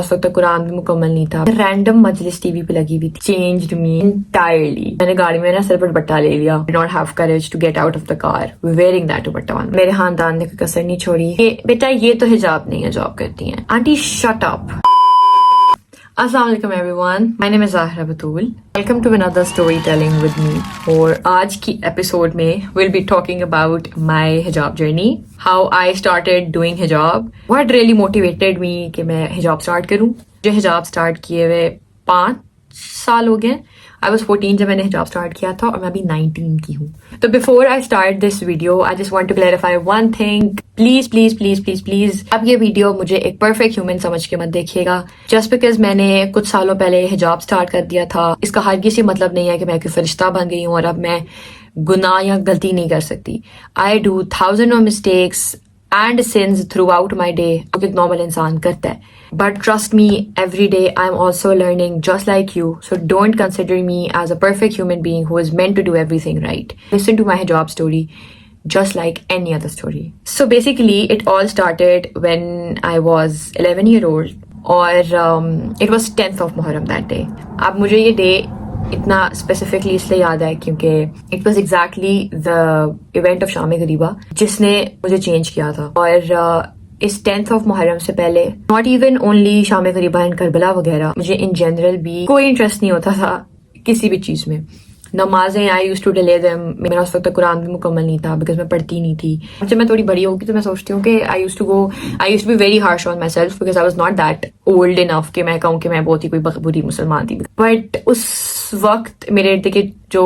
اس وقت قرآن بھی مکمل نہیں تھا. رینڈم مجلس ٹی وی پہ لگی ہوئی تھی. چینجڈ می انٹائرلی. میں نے گاڑی میں نا سر پر دوپٹہ لے لیا. Did not have courage to get out of the car wearing that dupatta on. میرے خاندان نے کوئی کسر نہیں چھوڑی کہ بیٹا یہ تو حجاب نہیں ہے جاب کرتی ہیں. Aunty shut up. السلام علیکم everyone. My name is Zahra Batul. Welcome to another storytelling with me. اور آج کی ایپیسوڈ میں we'll be talking about my hijab journey. How I started doing hijab. What really motivated me کہ میں hijab start کروں. جو hijab start کیے ہوئے 5 سال ہو گئے. I was 14 جب میں نے hijab start کیا تھا اور میں ابھی 19 کی ہوں. تو before I start this video, I just want to clarify one thing. Please اب یہ ویڈیو مجھے ایک پرفیکٹ ہیومن سمجھ کے مت دیکھیے گا. جسٹ بیکاز میں نے کچھ سالوں پہلے hijab start کر دیا تھا, اس کا ہرگز یہ مطلب نہیں ہے کہ میں کوئی فرشتہ بن گئی ہوں اور اب میں گناہ یا غلطی نہیں کر سکتی. I do thousands of mistakes and sins throughout my day, جو ایک نارمل انسان کرتا ہے. But trust me, every day I'm also learning just like you. So don't consider me as a perfect human being who is meant to do everything right. Listen to my hijab story just like any other story. So basically it all started when I was 11-year-old اور it was 10th of Muharram that day. اب مجھے یہ day اتنا specifically اس لیے یاد ہے کیونکہ it was exactly the event of شام غریبہ جس نے مجھے چینج کیا تھا. اور اس 10th آف محرم سے پہلے ناٹ ایون اونلی شام غریبہ اینڈ کربلا وغیرہ, مجھے ان جنرل بھی کوئی انٹرسٹ نہیں ہوتا تھا کسی بھی چیز میں. نمازیں آئی یوز ٹو ڈیلے دیم. میرا اس وقت قرآن بھی مکمل نہیں تھا بیکاز میں پڑھتی نہیں تھی. جب میں تھوڑی بڑی ہوگی تو میں سوچتی ہوں کہ I used to be very harsh on myself because I was not that old enough کہ میں کہوں کہ میں بہت ہی کوئی بری مسلمان تھی. بٹ اس وقت میرے ارد گرد جو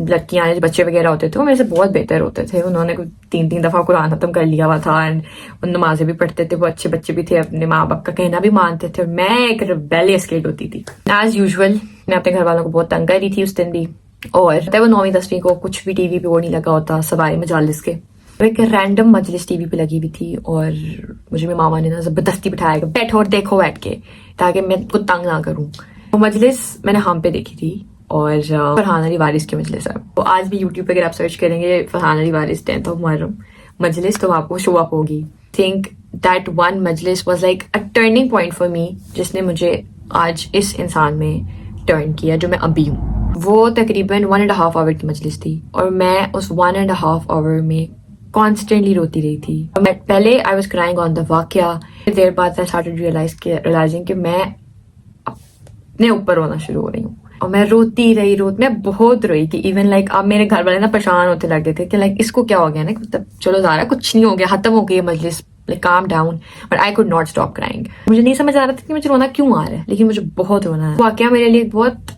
لڑکیاں بچے وغیرہ ہوتے تھے وہ میرے سے بہت بہتر ہوتے تھے. انہوں نے 3 دفعہ قرآن ختم کر لیا ہوا تھا اینڈ نمازیں بھی پڑھتے تھے. وہ اچھے بچے بھی تھے, اپنے ماں باپ کا کہنا بھی مانتے تھے. میں ایک ریبیلیس کڈ ہوتی تھی ایز یوزول. میں اپنے گھر والوں کو بہت تنگ کر رہی تھی اس دن بھی. اور وہ 9ویں 10ویں کو کچھ بھی ٹی وی پہ وہ نہیں لگا ہوتا سوائے مجالس کے. ایک رینڈم مجلس ٹی وی پہ لگی ہوئی تھی اور مجھے میرے ماما نے نا زبردستی بٹھایا کہ بیٹھو اور دیکھو بیٹھ کے تاکہ میں کو تنگ نہ کروں. وہ مجلس میں نے ہم پہ دیکھی تھی اور فرحان علی وارث کی مجلس ہے. تو آج بھی یوٹیوب پہ اگر آپ سرچ کریں گے فرحان علی وارث 10th of محرم مجلس تو آپ کو شو اپ ہوگی. تھنک دیٹ ون مجلس was like a turning point for me جس نے مجھے آج اس انسان میں ٹرن کیا جو میں ابھی ہوں. وہ تقریباً 1.5 hour کی مجلس تھی اور میں اس 1.5 hour میں کانسٹنٹلی روتی رہی تھی. میں پہلے آئی واز کرائنگ آن دا واقعہ. دیر بعد آئی اسٹارٹڈ ریئلائزنگ کہ میں اپنے اوپر رونا شروع ہو رہی ہوں اور میں روتی رہی. میں بہت روئی کہ ایون لائک اب میرے گھر والے نا پریشان ہوتے لگے تھے کہ لائک اس کو کیا ہو گیا نا, چلو زارا کچھ نہیں ہو گیا, ختم ہو گئی مجلس, calm down. But I could not stop crying. مجھے نہیں سمجھ آ رہا تھا کہ مجھے رونا کیوں آ رہا ہے لیکن مجھے بہت رونا ہے. واقعہ میرے لیے بہت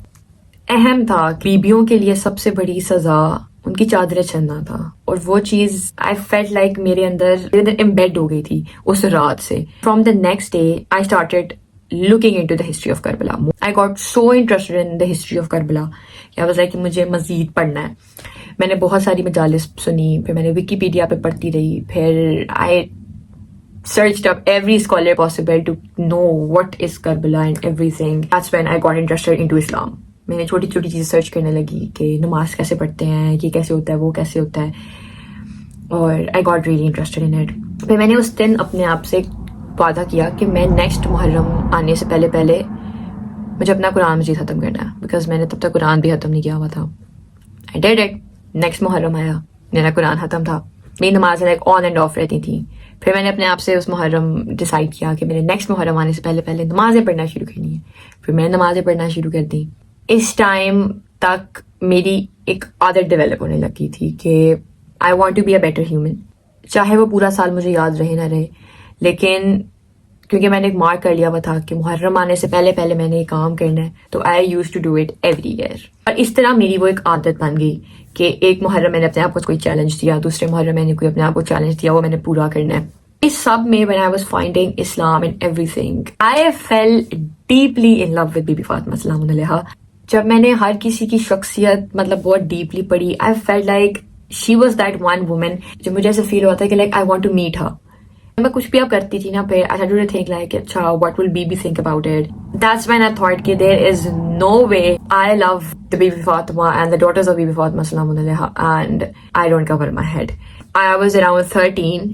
اہم تھا. بیبیوں کے لیے سب سے بڑی سزا ان کی چادریں چھننا تھا اور وہ چیز آئی فیلٹ لائک میرے اندر امبیڈ ہو گئی تھی اس رات سے. From the next day I started looking into the history of Karbala. I got so interested in the history of Karbala کہ I was like کہ مجھے مزید پڑھنا ہے. میں نے بہت ساری مجالس سنی, پھر میں نے ویکیپیڈیا پہ پڑھتی رہی, پھر I searched up every scholar possible to know what is Karbala and everything. That's when I got interested into Islam. میں نے چھوٹی چھوٹی چیزیں سرچ کرنے لگی کہ نماز کیسے پڑھتے ہیں, یہ کیسے ہوتا ہے, وہ کیسے ہوتا ہے, اور I got really interested in it. پھر میں نے اس دن اپنے آپ سے وعدہ کیا کہ میں نیکسٹ محرم آنے سے پہلے مجھے اپنا قرآن مجید ختم کرنا ہے بیکاز میں نے تب تک قرآن بھی ختم نہیں کیا ہوا تھا. I did it. نیکسٹ محرم آیا, میرا قرآن ختم تھا. میری نمازیں لائک آن اینڈ آف رہتی تھیں. پھر میں نے اپنے آپ سے اس محرم ڈیسائڈ کیا کہ میرے نیکسٹ محرم آنے سے پہلے نمازیں پڑھنا شروع کرنی ہے. پھر میں نے نمازیں پڑھنا شروع کر دی. اس ٹائم تک میری ایک عادت ڈیولپ ہونے لگی تھی کہ I want to be a better human. چاہے وہ پورا سال مجھے یاد رہے نہ رہے, لیکن کیونکہ میں نے ایک مارک کر لیا ہوا تھا کہ محرم آنے سے پہلے میں نے یہ کام کرنا ہے, تو I used to do it every year. اور اس طرح میری وہ ایک عادت بن گئی کہ ایک محرم میں نے اپنے آپ کو کوئی چیلنج دیا, دوسرے محرم میں نے کوئی اپنے آپ کو چیلنج دیا, وہ میں نے پورا کرنا ہے. اس سب میں when I was finding Islam and everything, I fell deeply in love with Bibi Fatima سلام علیہا. جب میں نے ہر کسی کی شخصیت بہت ڈیپلی پڑھی, I felt like she was that one woman جو مجھے ایسے فیل ہوتا ہے کہ like I want to meet her. میں کچھ بھی اب کرتی تھی نا, پھر I started to think like اچھا what will BB think about it. That's when I thought کہ there is no way I love the BB Fatima and the daughters of BB Fatima سلام علیہا and I don't cover my head. I was around 13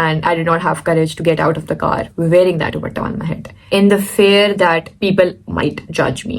And I did not have courage to get out of the car wearing that dupatta on my head in the fear that people might judge me.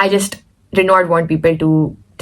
I just did not want people to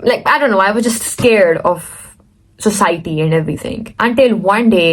Like I don't know, I was just scared of society and everything until one day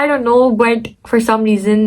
I don't know, but for some reason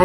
I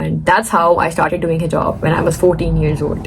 and that's how I started doing hijab when I was 14 years old.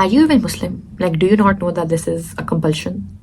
Are you even Muslim? Like, do you not know that this is a compulsion?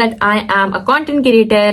that I am a content creator,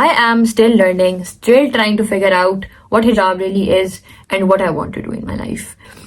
I am still learning, still trying to figure out what hijab really is and what I want to do in my life.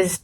is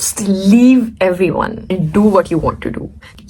just leave everyone and do what you want to do.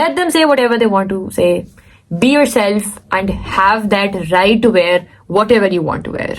Let them say whatever they want to say. Be yourself and have that right to wear whatever you want to wear.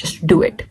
just do it.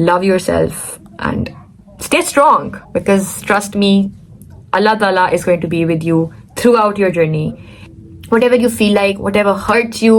Love yourself and stay strong because trust me, Allah Ta'ala is going to be with you throughout your journey. Whatever you feel like, whatever hurts you,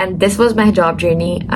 And this was my hijab journey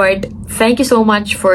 But thank you so much for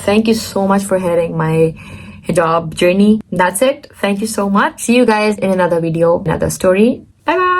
thank you so much for hearing my hijab journey. That's it. Thank you so much. See you guys in another video, another story. Bye bye.